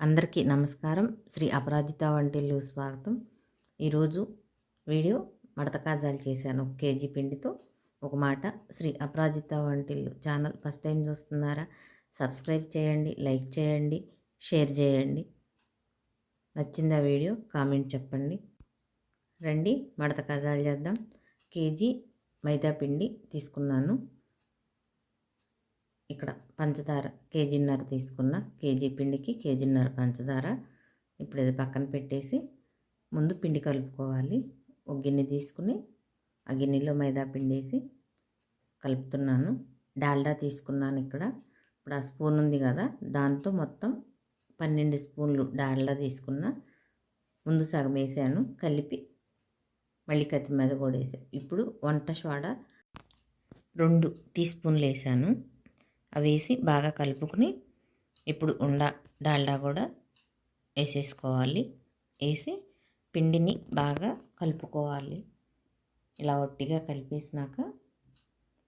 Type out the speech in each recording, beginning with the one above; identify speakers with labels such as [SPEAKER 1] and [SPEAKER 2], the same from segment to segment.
[SPEAKER 1] అందరికీ నమస్కారం. శ్రీ అపరాజిత వంటిల్లు స్వాగతం. ఈరోజు వీడియో మడత కాజాలు చేశాను. 1 కేజీ పిండితో ఒక మాట. శ్రీ అపరాజిత వంటిల్లు ఛానల్ ఫస్ట్ టైం చూస్తున్నారా? సబ్స్క్రైబ్ చేయండి, లైక్ చేయండి, షేర్ చేయండి. నచ్చిందా వీడియో? కామెంట్ చెప్పండి. రండి మడత కాజాలు చేద్దాం. కేజీ మైదా పిండి తీసుకున్నాను. ఇక్కడ పంచదార కేజీన్నర తీసుకున్న. కేజీ పిండికి కేజీన్నర పంచదార. ఇప్పుడు ఇది పక్కన పెట్టేసి ముందు పిండి కలుపుకోవాలి. ఒక గిన్నె తీసుకుని ఆ గిన్నెలో మైదా పిండి వేసి కలుపుతున్నాను. డాల్డా తీసుకున్నాను ఇక్కడ. ఇప్పుడు ఆ స్పూన్ ఉంది కదా, దాంతో మొత్తం 12 స్పూన్లు డాల్డా తీసుకున్న. ముందు సగం వేసాను, కలిపి మళ్ళీ కత్తి మీద కూడా వేసాను. ఇప్పుడు వంట సోడా 2 టీ స్పూన్లు వేసాను. అవి వేసి బాగా కలుపుకుని ఇప్పుడు డాల్డా కూడా వేసేసుకోవాలి. వేసి పిండిని బాగా కలుపుకోవాలి. ఇలా ఒట్టిగా కలిపేసినాక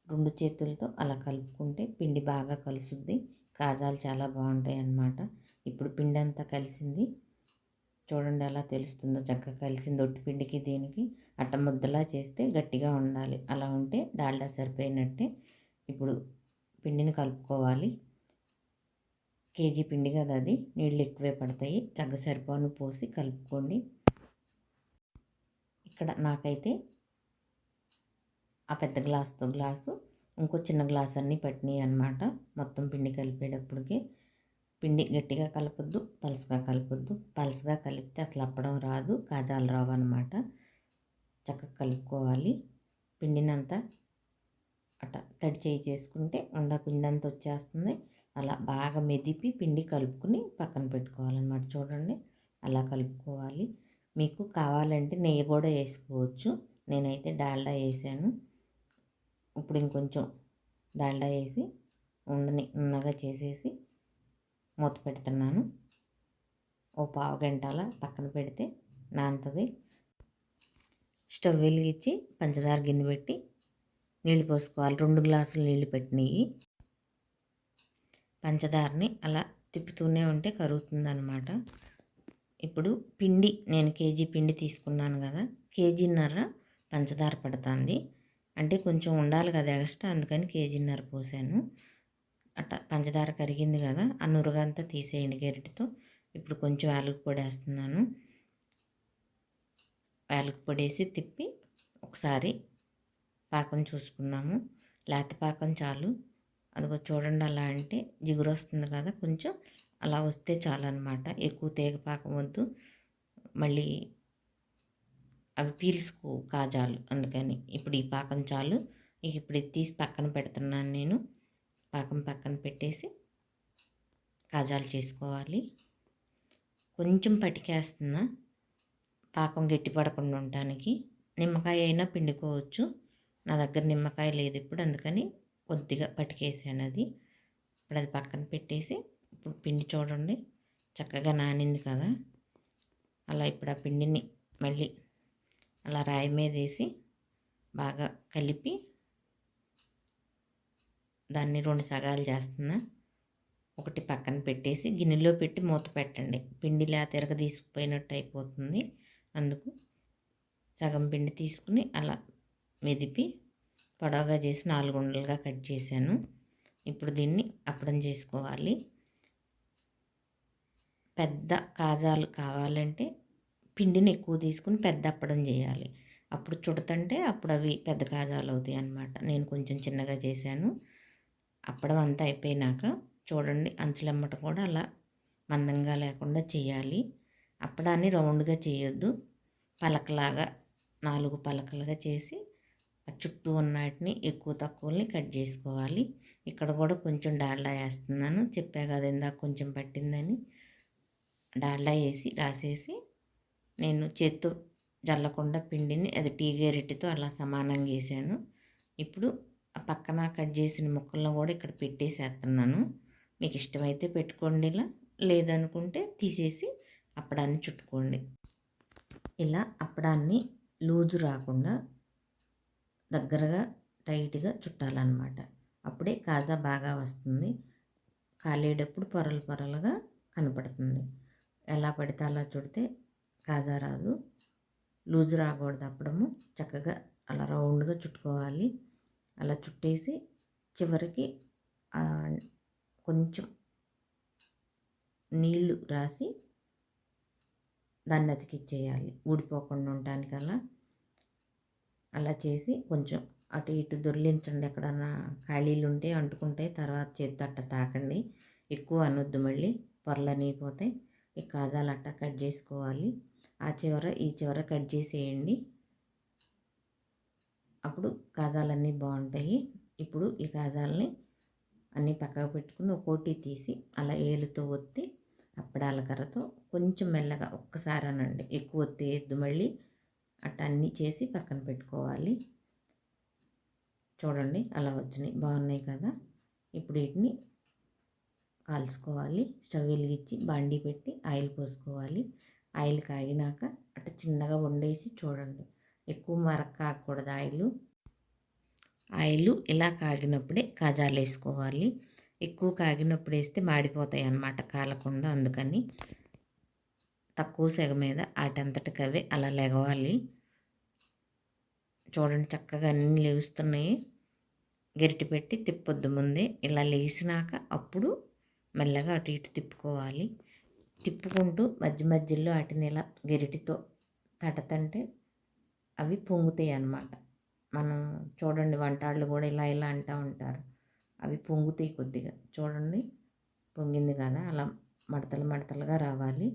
[SPEAKER 1] 2 చేతులతో అలా కలుపుకుంటే పిండి బాగా కలుసుద్ది. కాజాలు చాలా బాగుంటాయి అన్నమాట. ఇప్పుడు పిండి అంతా కలిసింది. చూడండి ఎలా తెలుస్తుందో, చక్కగా కలిసింది. ఒట్టి పిండికి దీనికి అట్ట ముద్దలా చేస్తే గట్టిగా ఉండాలి. అలా ఉంటే డాల్డా సరిపోయినట్టే. ఇప్పుడు పిండిని కలుపుకోవాలి. కేజీ పిండి కదా, అది నీళ్ళు ఎక్కువే పడతాయి. చక్కగా సరిపోను పోసి కలుపుకోండి. ఇక్కడ నాకైతే ఆ పెద్ద గ్లాసు ఇంకో చిన్న గ్లాస్ అన్నీ పట్టినాయి అన్నమాట. మొత్తం పిండి కలిపేటప్పటికి పిండి గట్టిగా కలపొద్దు, పలుసగా కలపొద్దు. పలుసగా కలిపితే అసలు అప్పడం రాదు, కాజాలు రావు అన్నమాట. చక్కగా కలుపుకోవాలి. పిండినంతా అట్ట తడి చేయి చేసుకుంటే పిండి అంతా వచ్చేస్తుంది. అలా బాగా మెదిపి పిండి కలుపుకుని పక్కన పెట్టుకోవాలన్నమాట. చూడండి అలా కలుపుకోవాలి. మీకు కావాలంటే నెయ్యి కూడా వేసుకోవచ్చు. నేనైతే డాల్డా వేసాను. ఇప్పుడు ఇంకొంచెం డాల్డా వేసి ఉన్నగా చేసేసి మూత పెడుతున్నాను. ఓ పావు గంట అలా పక్కన పెడితే నానుతుంది. స్టవ్ వెలిగించి పంచదార గిన్నె పెట్టి నీళ్ళు పోసుకోవాలి. 2 గ్లాసులు నీళ్ళు పెట్టినవి. పంచదారని అలా తిప్పుతూనే ఉంటే కరుగుతుందన్నమాట. ఇప్పుడు పిండి నేను కేజీ పిండి తీసుకున్నాను కదా, కేజీన్నర పంచదార పడుతుంది. అంటే కొంచెం ఉండాలి కదా ఎక్స్ట్రా, అందుకని కేజీన్నర పోసాను. అట్లా పంచదార కరిగింది కదా, ఆ నురుగంతా తీసేయండి గరిటెతో. ఇప్పుడు కొంచెం యాలకుల పొడి వేస్తున్నాను. యాలకుల పొడి వేసి తిప్పి ఒకసారి పాకం చూసుకున్నాము. లేత పాకం చాలు. అదిగో చూడండి, అలా అంటే జిగురు వస్తుంది కదా, కొంచెం అలా వస్తే చాలు అనమాట. ఎక్కువ తేగ పాకం వద్దు, మళ్ళీ అవి పీల్చుకో కాజాలు, అందుకని ఇప్పుడు ఈ పాకం చాలు. ఇప్పుడు ఇది తీసి పక్కన పెడుతున్నాను నేను. పాకం పక్కన పెట్టేసి కాజాలు చేసుకోవాలి. కొంచెం పటికేస్తున్నా పాకం గట్టి పడకుండా ఉండటానికి. నిమ్మకాయ అయినా పిండుకోవచ్చు. నా దగ్గర నిమ్మకాయ లేదు ఇప్పుడు, అందుకని కొద్దిగా పటికేసాను అది. ఇప్పుడు అది పక్కన పెట్టేసి ఇప్పుడు పిండి చూడండి చక్కగా నానింది కదా. అలా ఇప్పుడు ఆ పిండిని మళ్ళీ అలా రాయి మీద వేసి బాగా కలిపి దాన్ని 2 సగాలు చేస్తున్నా. ఒకటి పక్కన పెట్టేసి గిన్నెలో పెట్టి మూత పెట్టండి. పిండి తిరగ తీసుకుపోయినట్టు అయిపోతుంది. అందుకు సగం పిండి తీసుకుని అలా మెదిపి పొడవుగా చేసి 4 ఉండలుగా కట్ చేశాను. ఇప్పుడు దీన్ని అప్పడం చేసుకోవాలి. పెద్ద కాజాలు కావాలంటే పిండిని ఎక్కువ తీసుకుని పెద్ద అప్పడం చేయాలి. అప్పుడు చుడతంటే అప్పుడు అవి పెద్ద కాజాలు అవుతాయి అన్నమాట. నేను కొంచెం చిన్నగా చేశాను. అప్పడం అంతా అయిపోయినాక చూడండి, అంచులమ్మట కూడా అలా మందంగా లేకుండా చేయాలి. అప్పడాన్ని రౌండ్గా చేయొద్దు, పలకలాగా 4 పలకలుగా చేసి ఆ చుట్టూ ఉన్నటిని ఎక్కువ తక్కువని కట్ చేసుకోవాలి. ఇక్కడ కూడా కొంచెం డాల్డా వేస్తున్నాను. చెప్పా కదా ఇందాక కొంచెం పట్టిందని. డాల్డా వేసి రాసేసి నేను చేత్తో జల్లకుండా పిండిని అది టీ గరిటెతో అలా సమానంగా వేసాను. ఇప్పుడు ఆ పక్కన కట్ చేసిన ముక్కలను కూడా ఇక్కడ పెట్టేసేస్తున్నాను. మీకు ఇష్టమైతే పెట్టుకోండి, ఇలా లేదనుకుంటే తీసేసి అప్పడాన్ని చుట్టుకోండి. ఇలా అప్పడాన్ని లూజు రాకుండా దగ్గరగా టైట్గా చుట్టాలన్నమాట. అప్పుడే కాజా బాగా వస్తుంది. కాలేటప్పుడు పొరలు పొరలుగా కనపడుతుంది. ఎలా పడితే అలా చుడితే కాజా రాదు. లూజ్ రాకూడదు. అప్పడము చక్కగా అలా రౌండ్గా చుట్టుకోవాలి. అలా చుట్టేసి చివరికి కొంచెం నీళ్లు రాసి దాన్ని అతికిచ్చేయాలి, ఊడిపోకుండా ఉండటానికల్లా. అలా చేసి కొంచెం అటు ఇటు దొర్లించండి. ఎక్కడన్నా ఖాళీలు ఉంటే అంటుకుంటే తర్వాత చేతితో అట్ట తాకండి. ఎక్కువ అనొద్దు, మళ్ళీ పొరలు అనిగిపోతాయి. ఈ కాజాలు అట్ట కట్ చేసుకోవాలి. ఆ చివర ఈ చివర కట్ చేసేయండి. అప్పుడు కాజాలన్నీ బాగుంటాయి. ఇప్పుడు ఈ కాజాలని అన్నీ పక్కకు పెట్టుకుని ఒక్కోటి తీసి అలా ఏలుతో ఒత్తి అప్పడాల కర్రతో కొంచెం మెల్లగా ఒక్కసారి అనండి, ఎక్కువ ఒత్తేయద్దు. మళ్ళీ అట్ట అన్నీ చేసి పక్కన పెట్టుకోవాలి. చూడండి అలా వచ్చినాయి, బాగున్నాయి కదా. ఇప్పుడు వీటిని కాల్చుకోవాలి. స్టవ్ వెలిగించి బాండీ పెట్టి ఆయిల్ పోసుకోవాలి. ఆయిల్ కాగినాక అట్ట చిన్నగా వండేసి చూడండి. ఎక్కువ మరక కాకూడదు ఆయిల్ ఇలా కాగినప్పుడే కాజాలు వేసుకోవాలి. ఎక్కువ కాగినప్పుడు వేస్తే మాడిపోతాయి అన్నమాట, కాలకుండా. అందుకని తక్కువ సెగ మీద వాటంతటికి అవే అలా లెగవాలి. చూడండి చక్కగా అన్నీ లేస్తున్నాయి. గరిటె పెట్టి తిప్పొద్దు ముందే. ఇలా లేసినాక అప్పుడు మెల్లగా అటు ఇటు తిప్పుకోవాలి. తిప్పుకుంటూ మధ్య మధ్యలో వాటిని ఇలా గరిటెతో తడతంటే అవి పొంగుతాయి అన్నమాట. మనం చూడండి వంటాళ్ళు కూడా ఇలా ఇలా అంటూ ఉంటారు. అవి పొంగుతాయి కొద్దిగా. చూడండి పొంగింది కదా, అలా మడతలు మడతలుగా రావాలి.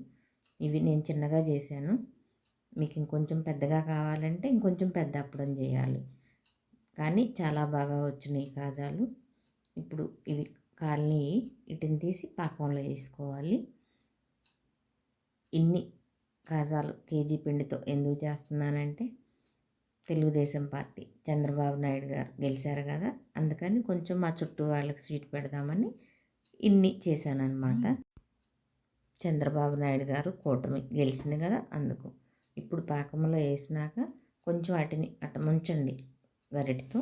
[SPEAKER 1] ఇవి నేను చిన్నగా చేశాను. మీకు ఇంకొంచెం పెద్దగా కావాలంటే ఇంకొంచెం పెద్ద అప్పడం చేయాలి. కానీ చాలా బాగా వచ్చినాయి కాజాలు. ఇప్పుడు ఇవి కాల్ని వీటిని తీసి పాకంలో వేసుకోవాలి. ఇన్ని కాజాలు కేజీ పిండితో ఎందుకు చేస్తున్నానంటే, తెలుగుదేశం పార్టీ చంద్రబాబు నాయుడు గారు గెలిచారు కదా, అందుకని కొంచెం మా చుట్టూ వాళ్ళకి స్వీట్ పెడదామని ఇన్ని చేశానన్నమాట. చంద్రబాబు నాయుడు గారు కూటమి గెలిచింది కదా, అందుకు. ఇప్పుడు పాకంలో వేసినాక కొంచెం వాటిని అట్ట ముంచండి, గరిటెతో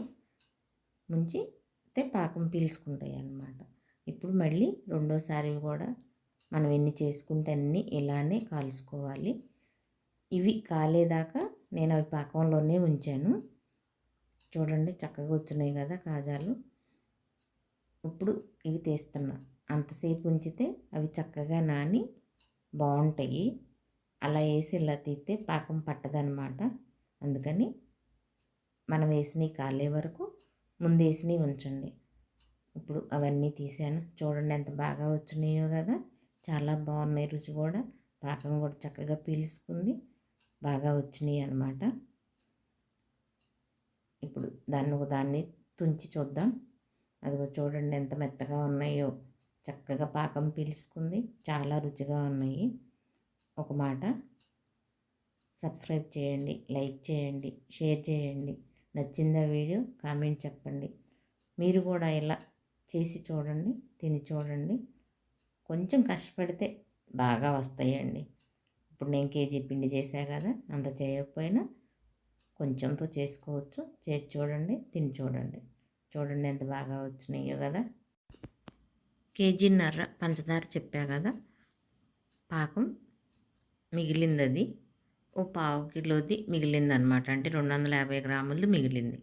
[SPEAKER 1] ముంచితే పాకం పీల్చుకుంటాయి అన్నమాట. ఇప్పుడు మళ్ళీ రెండోసారి కూడా మనం ఎన్ని చేసుకుంటే అన్నీ ఇలానే కాల్చుకోవాలి. ఇవి కాలేదాకా నేను అవి పాకంలోనే ఉంచాను. చూడండి చక్కగా వచ్చినాయి కదా కాజాలు. ఇప్పుడు ఇవి తీస్తున్నా. అంతసేపు ఉంచితే అవి చక్కగా నాని బాగుంటాయి. అలా వేసి ఇలా తీస్తే పాకం పట్టదనమాట. అందుకని మనం వేసినవి కాలే వరకు ముందు వేసినవి ఉంచండి. ఇప్పుడు అవన్నీ తీసాను. చూడండి ఎంత బాగా వచ్చినాయో కదా, చాలా బాగున్నాయి. రుచి కూడా, పాకం కూడా చక్కగా పీల్చుకుంది, బాగా వచ్చినాయి అన్నమాట. ఇప్పుడు దాన్ని తుంచి చూద్దాం. అదిగో చూడండి ఎంత మెత్తగా ఉన్నాయో, చక్కగా పాకం పీల్చుకుంది, చాలా రుచిగా ఉన్నాయి. ఒక మాట, సబ్స్క్రైబ్ చేయండి, లైక్ చేయండి, షేర్ చేయండి. నచ్చిందా వీడియో కామెంట్ చెప్పండి. మీరు కూడా ఇలా చేసి చూడండి, తిని చూడండి. కొంచెం కష్టపడితే బాగా వస్తాయండి. ఇప్పుడు నేను కేజీ పిండి చేశా కదా, అంత చేయకపోయినా కొంచెంతో చేసుకోవచ్చు. చేసి చూడండి, తిని చూడండి. చూడండి ఎంత బాగా వచ్చినాయో కదా. కేజీన్నర పంచదార చెప్పా కదా, పాకం మిగిలింది. అది ఓ పావు కిలోది మిగిలింది అనమాట. అంటే 250 గ్రాములది మిగిలింది.